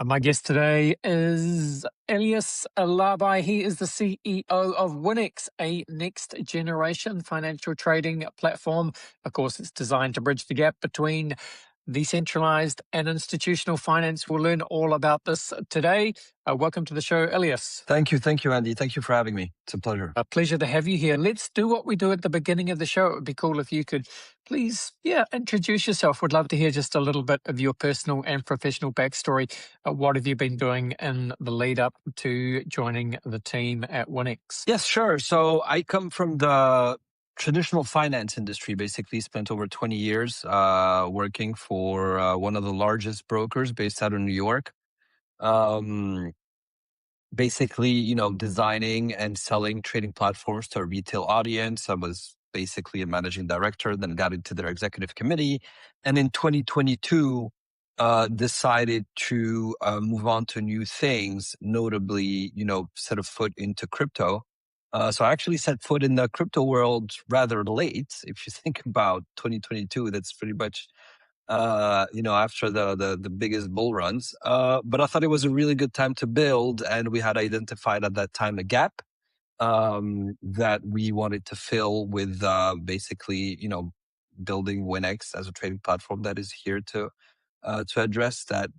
My guest today is Ilies Larbi. He is the CEO of Ouinex, a next generation financial trading platform. Of course, it's designed to bridge the gap between decentralized and institutional finance. We'll learn all about this today. Welcome to the show, Ilies. Thank you, Andy. Thank you for having me. It's a pleasure. A pleasure to have you here. Let's do what we do at the beginning of the show. It would be cool if you could please, introduce yourself. Would love to hear just a little bit of your personal and professional backstory. What have you been doing in the lead up to joining the team at Ouinex? Yes, sure. So I come from the traditional finance industry, basically spent over 20 years working for one of the largest brokers based out of New York. Basically, designing and selling trading platforms to a retail audience. I was basically a managing director, then got into their executive committee. And in 2022, decided to move on to new things, notably, set a foot into crypto. So I actually set foot in the crypto world rather late. If you think about 2022, that's pretty much after the biggest bull runs. But I thought it was a really good time to build, and we had identified at that time a gap that we wanted to fill with basically, building Ouinex as a trading platform that is here to address that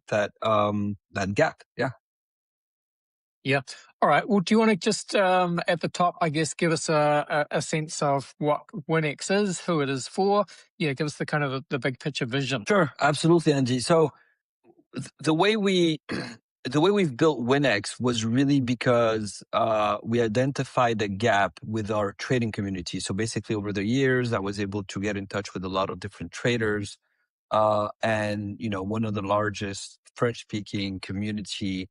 gap. Yeah. Yeah. All right. Well, do you want to just at the top, I guess, give us a sense of what Ouinex is, who it is for? Yeah, give us the kind of the big picture vision. Sure, absolutely, Angie. So the way we've built Ouinex was really because we identified a gap with our trading community. So basically, over the years, I was able to get in touch with a lot of different traders, and one of the largest French-speaking community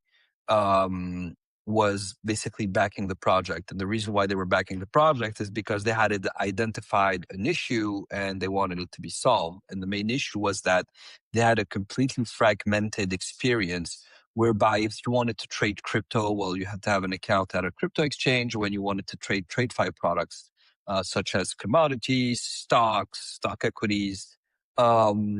was basically backing the project. And the reason why they were backing the project is because they had identified an issue and they wanted it to be solved. And the main issue was that they had a completely fragmented experience whereby if you wanted to trade crypto, well, you had to have an account at a crypto exchange. When you wanted to trade TradeFi products, such as commodities, stocks, stock equities,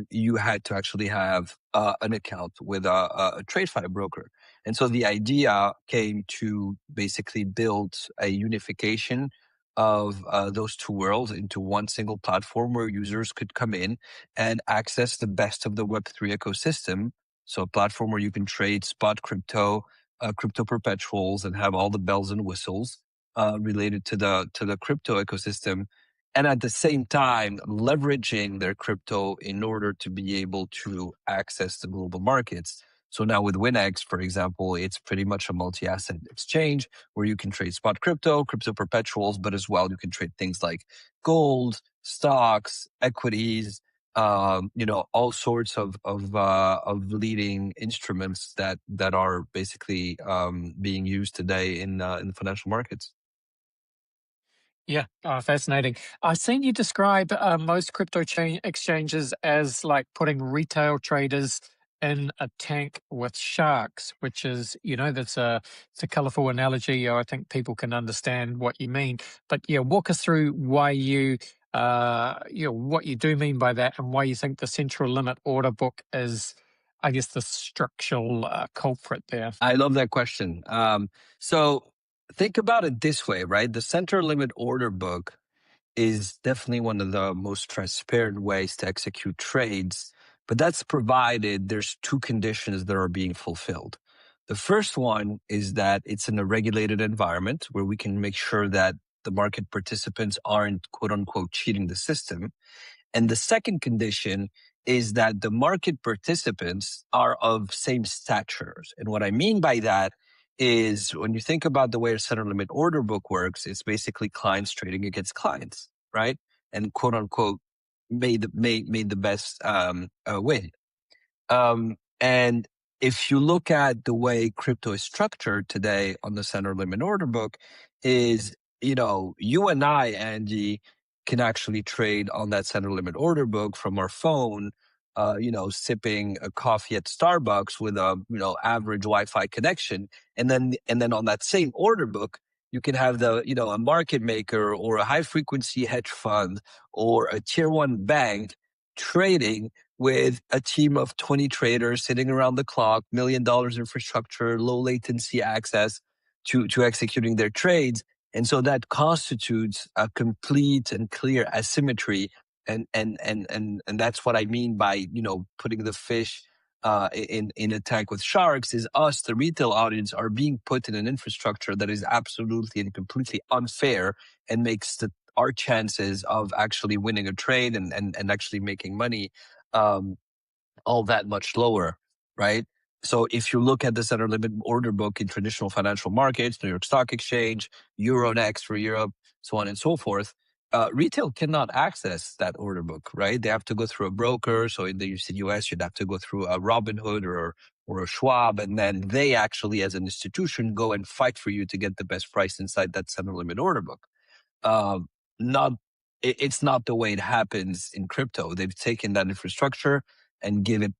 you had to actually have an account with a TradeFi broker. And so the idea came to basically build a unification of those two worlds into one single platform where users could come in and access the best of the Web3 ecosystem. So a platform where you can trade spot crypto, crypto perpetuals, and have all the bells and whistles related to the crypto ecosystem. And at the same time, leveraging their crypto in order to be able to access the global markets. So now with Ouinex, for example, it's pretty much a multi-asset exchange where you can trade spot crypto, crypto perpetuals, but as well, you can trade things like gold, stocks, equities, all sorts of leading instruments that are basically being used today in the financial markets. Yeah, fascinating. I've seen you describe most crypto exchanges as like putting retail traders in a tank with sharks, which is, it's a colorful analogy. I think people can understand what you mean. But yeah, walk us through why what you do mean by that and why you think the central limit order book is, I guess, the structural culprit there. I love that question. So think about it this way, right? The center limit order book is definitely one of the most transparent ways to execute trades, but that's provided there's two conditions that are being fulfilled. The first one is that it's in a regulated environment where we can make sure that the market participants aren't quote unquote cheating the system. And the second condition is that the market participants are of same statures. And what I mean by that is when you think about the way a center limit order book works, it's basically clients trading against clients, right? And quote unquote made the best win. And if you look at the way crypto is structured today on the center limit order book, is you and I, Angie, can actually trade on that center limit order book from our phone, sipping a coffee at Starbucks with a, average Wi-Fi connection. And then on that same order book, you can have a market maker or a high frequency hedge fund or a tier one bank trading with a team of 20 traders sitting around the clock, $1 million infrastructure, low latency access to executing their trades. And so that constitutes a complete and clear asymmetry. And that's what I mean by, putting the fish in a tank with sharks. Is us, the retail audience, are being put in an infrastructure that is absolutely and completely unfair and makes our chances of actually winning a trade and actually making money all that much lower, right? So if you look at the center limit order book in traditional financial markets, New York Stock Exchange, Euronext for Europe, so on and so forth, retail cannot access that order book, right? They have to go through a broker. So in the US, you'd have to go through a Robinhood or a Schwab, and then they actually, as an institution, go and fight for you to get the best price inside that center limit order book. Not it's not the way it happens in crypto. They've taken that infrastructure and gave it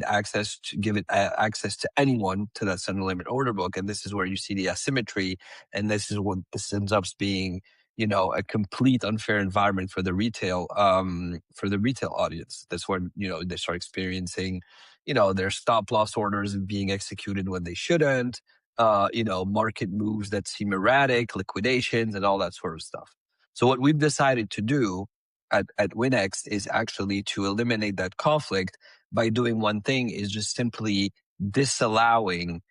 access to anyone to that center limit order book. And this is where you see the asymmetry. And this is what this ends up being, a complete unfair environment for the retail audience. That's when, they start experiencing, their stop loss orders being executed when they shouldn't, market moves that seem erratic, liquidations and all that sort of stuff. So what we've decided to do at Ouinex is actually to eliminate that conflict by doing one thing, is just simply disallowing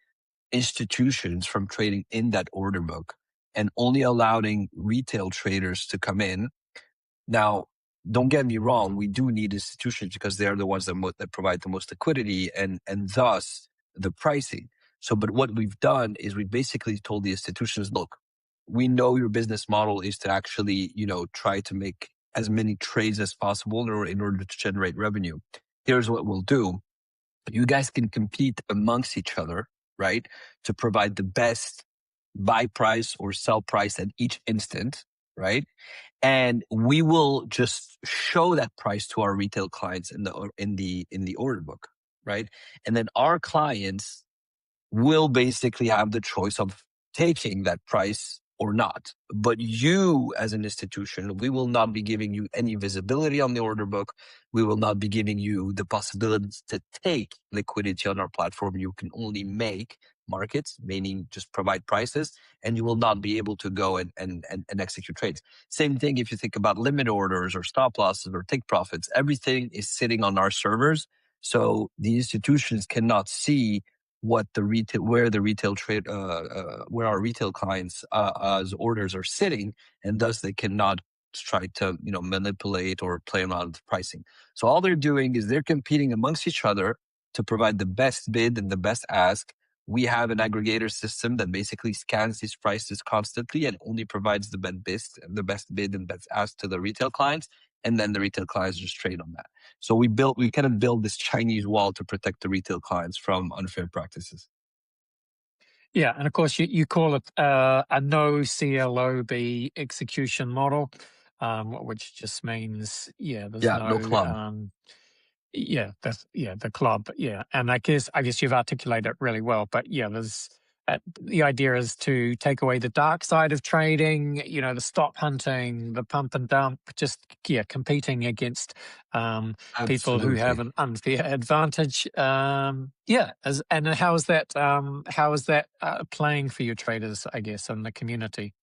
institutions from trading in that order book and only allowing retail traders to come in. Now, don't get me wrong, we do need institutions because they're the ones that provide the most liquidity and thus the pricing. So, but what we've done is we basically told the institutions, look, we know your business model is to actually, try to make as many trades as possible in order to generate revenue. Here's what we'll do. You guys can compete amongst each other, right? To provide the best buy price or sell price at each instant, right? And we will just show that price to our retail clients in the order book, right? And then our clients will basically have the choice of taking that price or not. But you, as an institution, we will not be giving you any visibility on the order book. We will not be giving you the possibility to take liquidity on our platform. You can only make markets, meaning just provide prices, and you will not be able to go and execute trades. Same thing if you think about limit orders or stop losses or take profits. Everything is sitting on our servers. So the institutions cannot see where our retail clients' orders are sitting, and thus they cannot try to manipulate or play around with pricing. So all they're doing is they're competing amongst each other to provide the best bid and the best ask. We have an aggregator system that basically scans these prices constantly and only provides the best bid and best ask to the retail clients, and then the retail clients just trade on that. So we kind of build this Chinese wall to protect the retail clients from unfair practices. Yeah, and of course you call it a no CLOB execution model, which just means there's no club. The club, and I guess you've articulated it really well. But there's the idea is to take away the dark side of trading, the stop hunting, the pump and dump, just competing against people who have an unfair advantage. And how is that playing for your traders, I guess, in the community?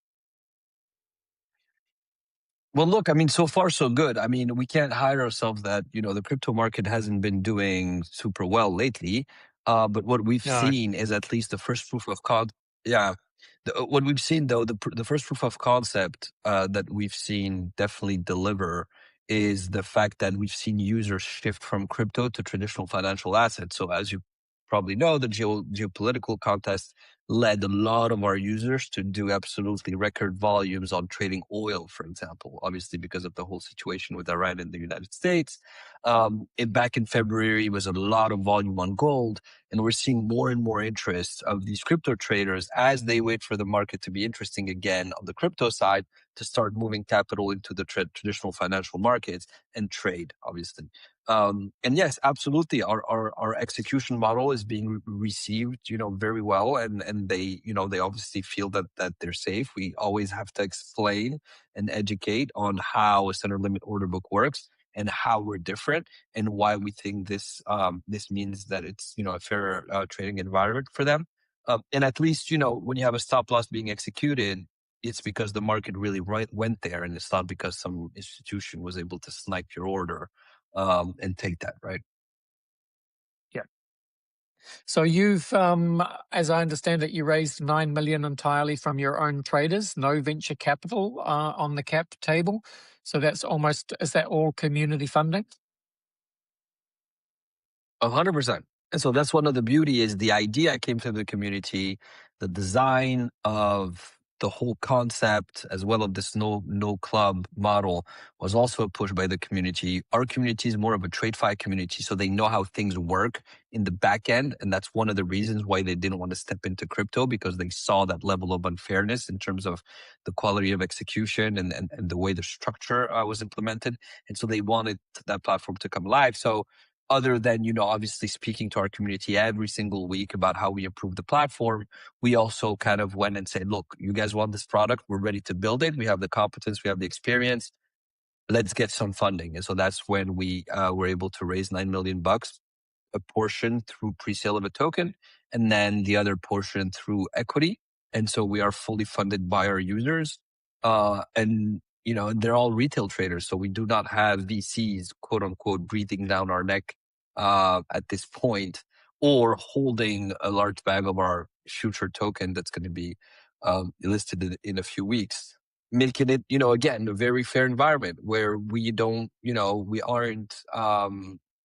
Well, look, I mean, so far so good. I mean, we can't hide ourselves that, the crypto market hasn't been doing super well lately. But what we've seen is at least the first proof of concept. Yeah. What we've seen though, the first proof of concept that we've seen definitely deliver is the fact that we've seen users shift from crypto to traditional financial assets. So as you probably know, the geopolitical context led a lot of our users to do absolutely record volumes on trading oil, for example, obviously because of the whole situation with Iran and the United States. Back in February was a lot of volume on gold, and we're seeing more and more interest of these crypto traders as they wait for the market to be interesting again on the crypto side to start moving capital into the traditional financial markets and trade, obviously. And yes, absolutely. Our execution model is being received, very well. And they, they obviously feel that they're safe. We always have to explain and educate on how a center limit order book works. and how we're different and why we think this means that it's, a fair trading environment for them. And at least, when you have a stop loss being executed, it's because the market really went there, and it's not because some institution was able to snipe your order and take that, right? Yeah. So you've, as I understand it, you raised 9 million entirely from your own traders, no venture capital on the cap table. So that's is that all community funding? 100%. And so that's one of the beauty is the idea came from the community, the design of the whole concept, as well as this no club model was also pushed by the community. Our community is more of a TradeFi community, so they know how things work in the back end. And that's one of the reasons why they didn't want to step into crypto, because they saw that level of unfairness in terms of the quality of execution and the way the structure was implemented. And so they wanted that platform to come live. So other than, obviously speaking to our community every single week about how we improve the platform, we also kind of went and said, look, you guys want this product? We're ready to build it. We have the competence. We have the experience. Let's get some funding. And so that's when we were able to raise $9 million, a portion through pre-sale of a token, and then the other portion through equity. And so we are fully funded by our users. And they're all retail traders. So we do not have VCs, quote unquote, breathing down our neck at this point, or holding a large bag of our future token that's going to be listed in a few weeks, making it, again, a very fair environment where we don't, we aren't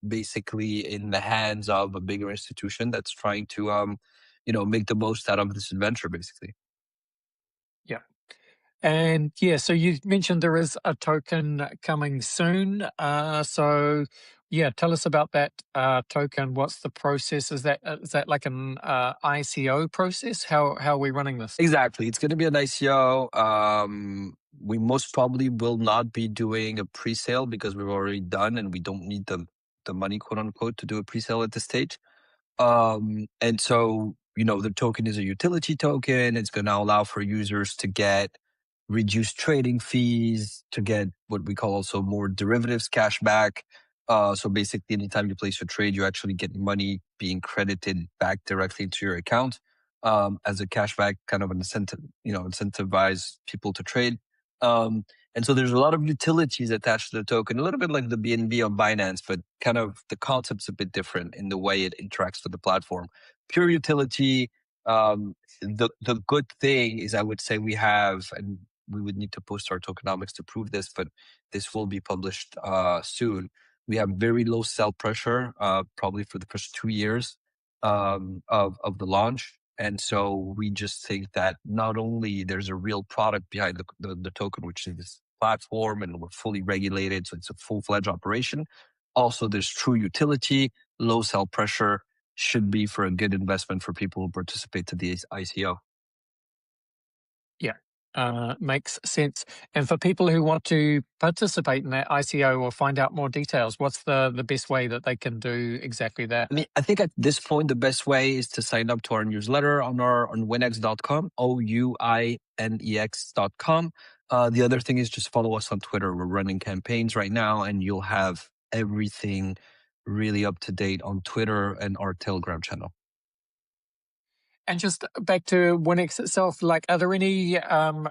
basically in the hands of a bigger institution that's trying to, make the most out of this adventure, basically. Yeah. And yeah, so you mentioned there is a token coming soon. So yeah, tell us about that token. What's the process? Is that like an ICO process? How are we running this? Exactly. It's going to be an ICO. We most probably will not be doing a pre-sale because we've already done, and we don't need the money, quote unquote, to do a pre-sale at this stage. And so, the token is a utility token. It's going to allow for users to get reduced trading fees, to get what we call also more derivatives cash back. So basically, anytime you place a trade, you actually get money being credited back directly into your account as a cashback, kind of an incentive, incentivize people to trade. And so there's a lot of utilities attached to the token, a little bit like the BNB on Binance, but kind of the concept's a bit different in the way it interacts with the platform. Pure utility. The good thing is, I would say we have, and we would need to post our tokenomics to prove this, but this will be published soon. We have very low sell pressure, probably for the first 2 years of the launch. And so we just think that not only there's a real product behind the token, which is this platform, and we're fully regulated, so it's a full-fledged operation. Also, there's true utility, low sell pressure, should be for a good investment for people who participate to the ICO. Yeah, makes sense. And for people who want to participate in that ICO or find out more details, what's the best way that they can do exactly that? I mean, I think at this point, the best way is to sign up to our newsletter on ouinex.com, ouinex.com. The other thing is just follow us on Twitter. We're running campaigns right now, and you'll have everything really up to date on Twitter and our Telegram channel. And just back to Ouinex itself, like, are there any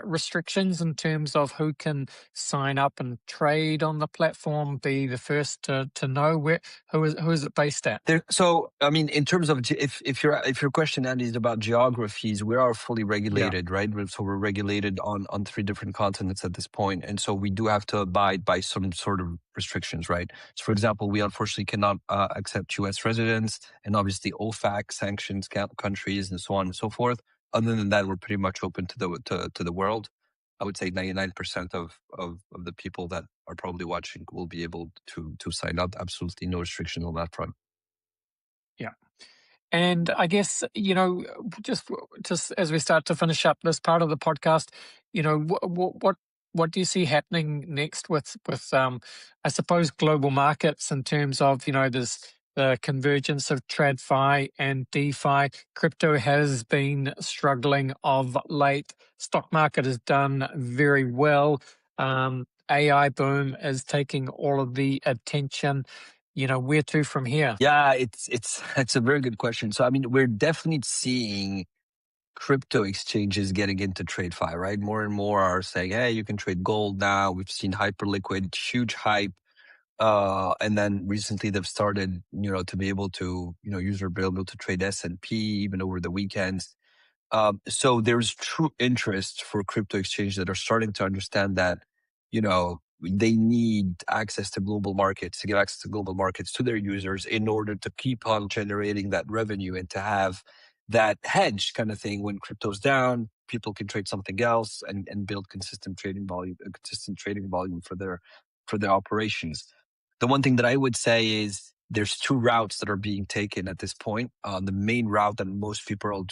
restrictions in terms of who can sign up and trade on the platform? Be the first to know who is it based at? So, I mean, in terms of if your question, Andy, is about geographies, we are fully regulated, right? So we're regulated on 3 different continents at this point, and so we do have to abide by some sort of restrictions, right? So, for example, we unfortunately cannot accept U.S. residents, and obviously OFAC sanctions countries, and so on and so forth. Other than that, we're pretty much open to the world. I would say 99% of the people that are probably watching will be able to sign up. Absolutely no restriction on that front. Yeah. And I guess, just as we start to finish up this part of the podcast, what do you see happening next with I suppose, global markets in terms of, there's the convergence of TradFi and DeFi. Crypto has been struggling of late. Stock market has done very well. AI boom is taking all of the attention. Where to from here? Yeah, it's a very good question. So I mean, we're definitely seeing crypto exchanges getting into TradeFi, right? More and more are saying, hey, you can trade gold now. We've seen hyperliquid, huge hype. And then recently they've started, to be able to, user be able to trade S&P even over the weekends. So there's true interest for crypto exchanges that are starting to understand that, they need access to global markets, to give access to global markets to their users in order to keep on generating that revenue and to have that hedge kind of thing. When crypto's down, people can trade something else and build consistent trading volume for their operations. The one thing that I would say is there's two routes that are being taken at this point. The main route that most people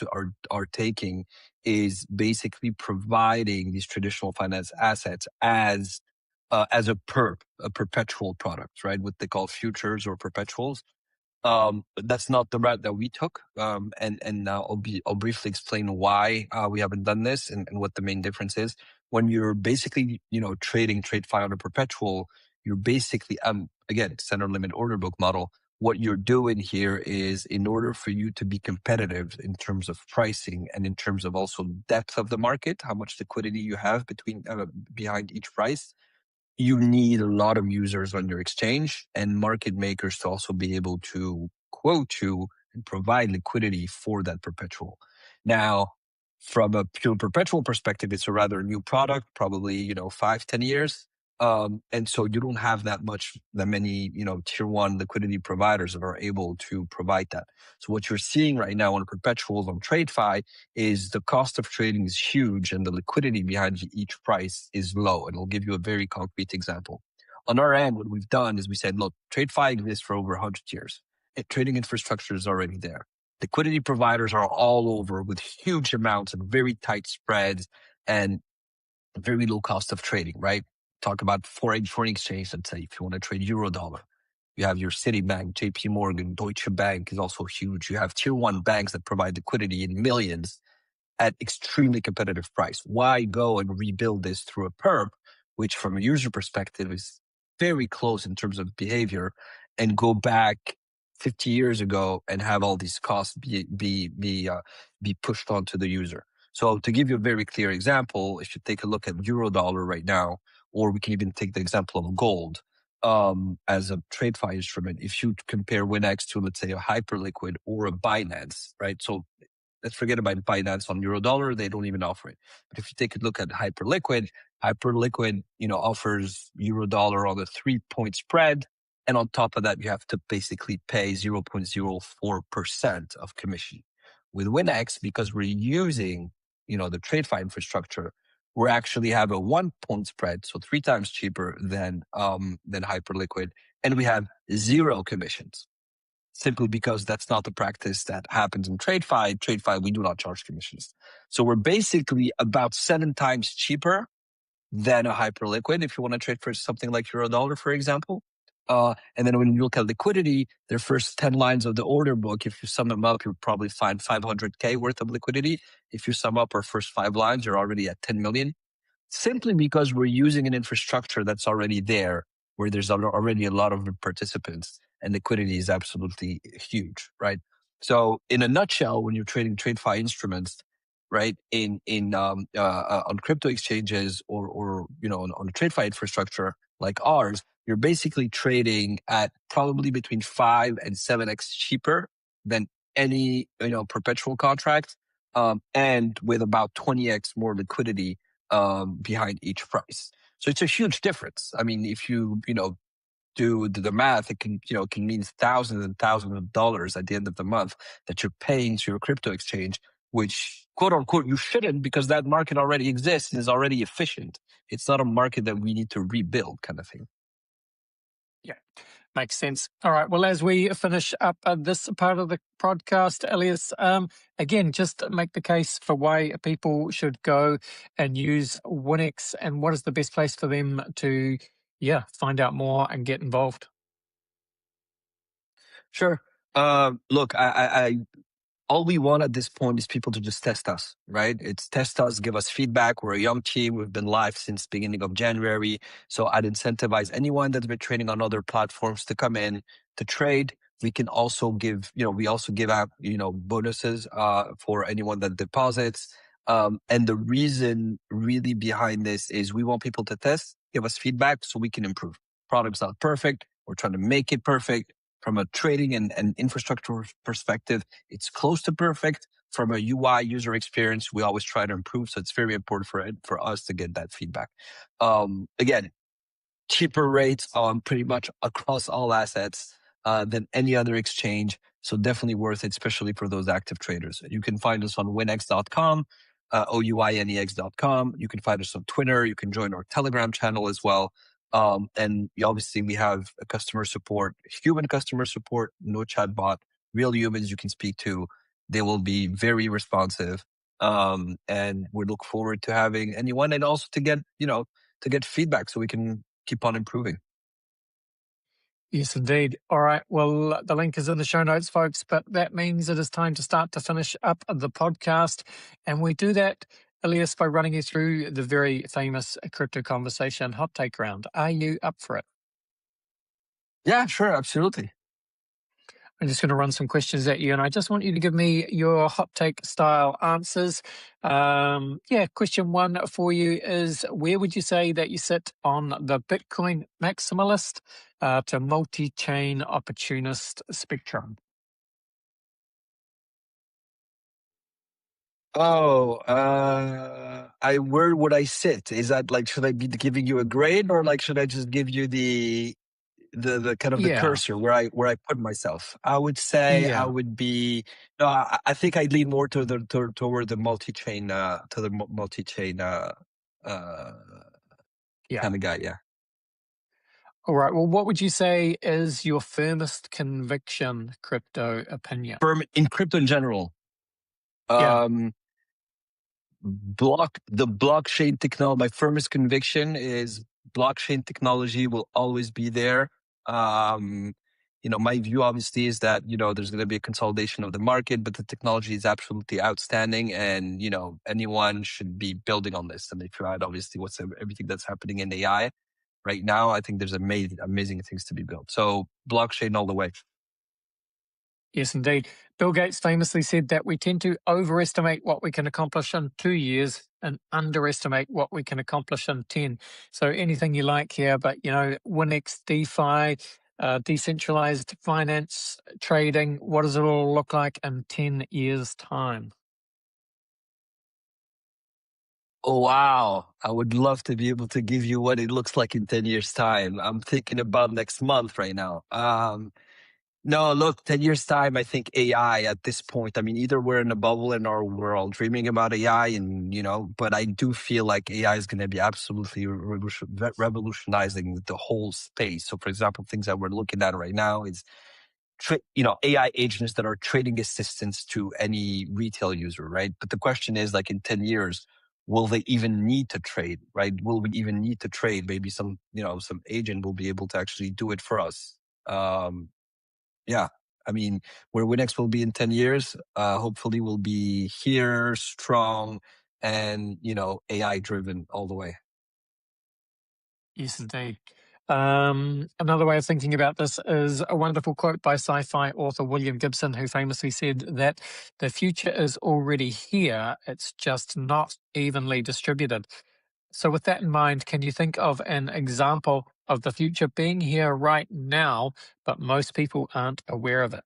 are taking is basically providing these traditional finance assets as a a perpetual product, right? What they call futures or perpetuals. That's not the route that we took. And I'll briefly explain why we haven't done this and what the main difference is. When you're basically, trading TradeFi on a perpetual, you're basically, again, center limit order book model. What you're doing here is, in order for you to be competitive in terms of pricing and in terms of also depth of the market, how much liquidity you have behind each price, you need a lot of users on your exchange and market makers to also be able to quote you and provide liquidity for that perpetual. Now, from a pure perpetual perspective, it's a rather new product, probably, 5-10 years. And so you don't have that many, tier one liquidity providers that are able to provide that. So what you're seeing right now on perpetuals on TradeFi is the cost of trading is huge and the liquidity behind each price is low. And I'll give you a very concrete example. On our end, what we've done is we said, look, TradeFi exists for over 100 years. Trading infrastructure is already there. Liquidity providers are all over with huge amounts and very tight spreads and very low cost of trading, right? Talk about foreign exchange, let's say, if you want to trade euro dollar. You have your Citibank, JP Morgan, Deutsche Bank is also huge. You have tier one banks that provide liquidity in millions at extremely competitive price. Why go and rebuild this through a perp, which from a user perspective is very close in terms of behavior, and go back 50 years ago and have all these costs be pushed onto the user? So to give you a very clear example, if you take a look at euro dollar right now, or we can even take the example of gold as a TradeFi instrument. If you compare Ouinex to, let's say, a Hyperliquid or a Binance, right? So let's forget about Binance on Eurodollar. They don't even offer it. But if you take a look at Hyperliquid, offers Eurodollar on a 3-point spread. And on top of that, you have to basically pay 0.04% of commission. With Ouinex, because we're using, the TradeFi infrastructure, we actually have a 1-point spread, so 3 times cheaper than Hyperliquid. And we have 0 commissions. Simply because that's not the practice that happens in TradeFi. TradeFi, we do not charge commissions. So we're basically about 7 times cheaper than a Hyperliquid if you want to trade for something like Eurodollar, for example. And then when you look at liquidity, their first 10 lines of the order book, if you sum them up, you'll probably find 500K worth of liquidity. If you sum up our first 5 lines, you're already at 10 million. Simply because we're using an infrastructure that's already there, where there's already a lot of participants and liquidity is absolutely huge, right? So in a nutshell, when you're trading TradeFi instruments, right, on crypto exchanges or on a TradeFi infrastructure like ours, you're basically trading at probably between 5 and 7x cheaper than any perpetual contract, and with about 20x more liquidity behind each price. So it's a huge difference. I mean, if you do the math, it can mean thousands and thousands of dollars at the end of the month that you're paying to your crypto exchange, which quote unquote you shouldn't, because that market already exists and is already efficient. It's not a market that we need to rebuild, kind of thing. Yeah, makes sense. All right. Well, as we finish up this part of the podcast, Ilies, again, just make the case for why people should go and use Ouinex, and what is the best place for them to, find out more and get involved. Sure. Look, I all we want at this point is people to just test us, right? It's test us, give us feedback. We're a young team. We've been live since beginning of January. So I'd incentivize anyone that's been trading on other platforms to come in to trade. We can also give, we also give out, bonuses, for anyone that deposits. And the reason really behind this is we want people to test, give us feedback so we can improve. Product's not perfect. We're trying to make it perfect. From a trading and infrastructure perspective, it's close to perfect. From a UI user experience, we always try to improve. So it's very important for us to get that feedback. Again, cheaper rates on pretty much across all assets than any other exchange. So definitely worth it, especially for those active traders. You can find us on ouinex.com, ouinex.com. You can find us on Twitter. You can join our Telegram channel as well. And obviously we have a customer support, human customer support, no chatbot, real humans you can speak to. They will be very responsive. And we look forward to having anyone and also to get feedback so we can keep on improving. Yes, indeed. All right. Well, the link is in the show notes, folks, but that means it is time to start to finish up the podcast. And we do that, Ilies, by running you through the very famous crypto conversation hot take round. Are you up for it? Yeah, sure. Absolutely. I'm just going to run some questions at you, and I just want you to give me your hot take style answers. Question one for you is, where would you say that you sit on the Bitcoin maximalist to multi-chain opportunist spectrum? Where would I sit? Is that like, should I be giving you a grade or like, should I just give you the kind of the Yeah, cursor where I put myself? I would say I yeah, would be, no, I think I'd lean more toward the multi-chain, uh, yeah. kind of guy. Yeah. All right. Well, what would you say is your firmest conviction crypto opinion? In crypto in general. Yeah. Um, the blockchain technology, my firmest conviction is blockchain technology will always be there. My view obviously is that, there's going to be a consolidation of the market, but the technology is absolutely outstanding and, anyone should be building on this. And if you add obviously everything that's happening in AI right now, I think there's amazing things to be built. So blockchain all the way. Yes, indeed. Bill Gates famously said that we tend to overestimate what we can accomplish in 2 years and underestimate what we can accomplish in 10. So anything you like here, but, Ouinex, DeFi, decentralized finance, trading, what does it all look like in 10 years' time? Oh, wow. I would love to be able to give you what it looks like in 10 years time. I'm thinking about next month right now. No, look, 10 years time, I think AI at this point, I mean, either we're in a bubble in our world dreaming about AI and, but I do feel like AI is going to be absolutely revolutionizing the whole space. So for example, things that we're looking at right now is AI agents that are trading assistants to any retail user, right? But the question is, like, in 10 years, will they even need to trade, right? Will we even need to trade? Maybe some agent will be able to actually do it for us. Um, yeah. I mean, where Ouinex will be in 10 years, hopefully will be here, strong, and, AI driven all the way. Yes, indeed. Another way of thinking about this is a wonderful quote by sci-fi author William Gibson, who famously said that the future is already here, it's just not evenly distributed. So with that in mind, can you think of an example of the future being here right now, but most people aren't aware of it?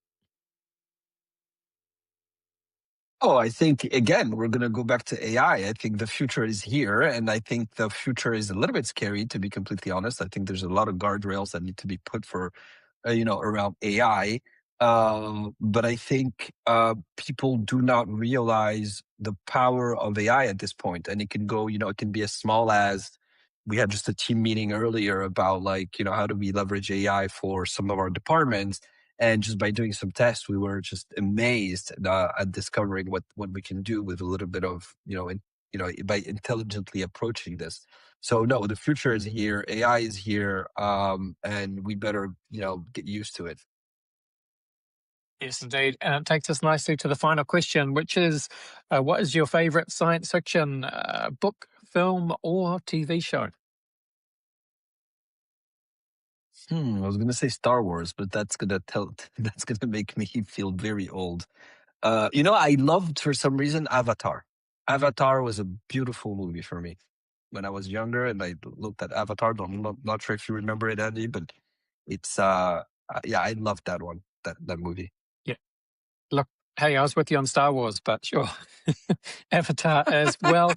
Oh, I think again, we're going to go back to AI. I think the future is here. And I think the future is a little bit scary, to be completely honest. I think there's a lot of guardrails that need to be put for, around AI. But I think people do not realize the power of AI at this point. And it can go, it can be as small as we had just a team meeting earlier about like, how do we leverage AI for some of our departments? And just by doing some tests, we were just amazed at discovering what we can do with a little bit of, by intelligently approaching this. So no, the future is here. AI is here, and we better, get used to it. Yes, indeed. And it takes us nicely to the final question, which is what is your favorite science fiction book, film, or TV show? I was gonna say Star Wars, but that's gonna tell that's gonna make me feel very old. I loved for some reason Avatar. Avatar was a beautiful movie for me when I was younger, and I looked at Avatar. Not sure if you remember it, Andy, but it's yeah, I loved that one, that movie. Yeah. Look, hey, I was with you on Star Wars, but sure. Avatar as well.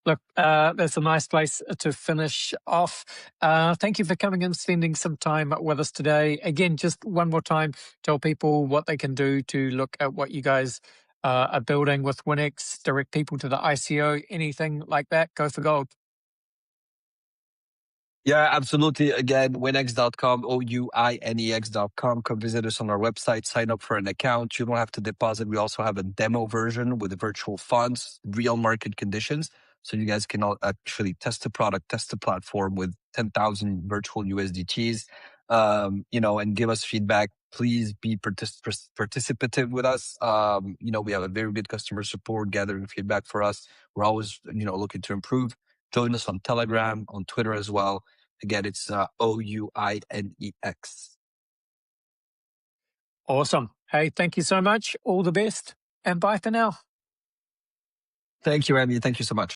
Look, that's a nice place to finish off. Thank you for coming and spending some time with us today. Again, just one more time, tell people what they can do to look at what you guys are building with Ouinex, direct people to the ICO, anything like that. Go for gold. Yeah, absolutely. Again, Ouinex.com, Ouinex.com. Come visit us on our website, sign up for an account. You don't have to deposit. We also have a demo version with virtual funds, real market conditions. So you guys can all actually test the product, test the platform with 10,000 virtual USDTs, and give us feedback. Please be participative with us. We have a very good customer support gathering feedback for us. We're always, looking to improve. Join us on Telegram, on Twitter as well. Again, it's Ouinex. Awesome. Hey, thank you so much. All the best and bye for now. Thank you, Andy. Thank you so much.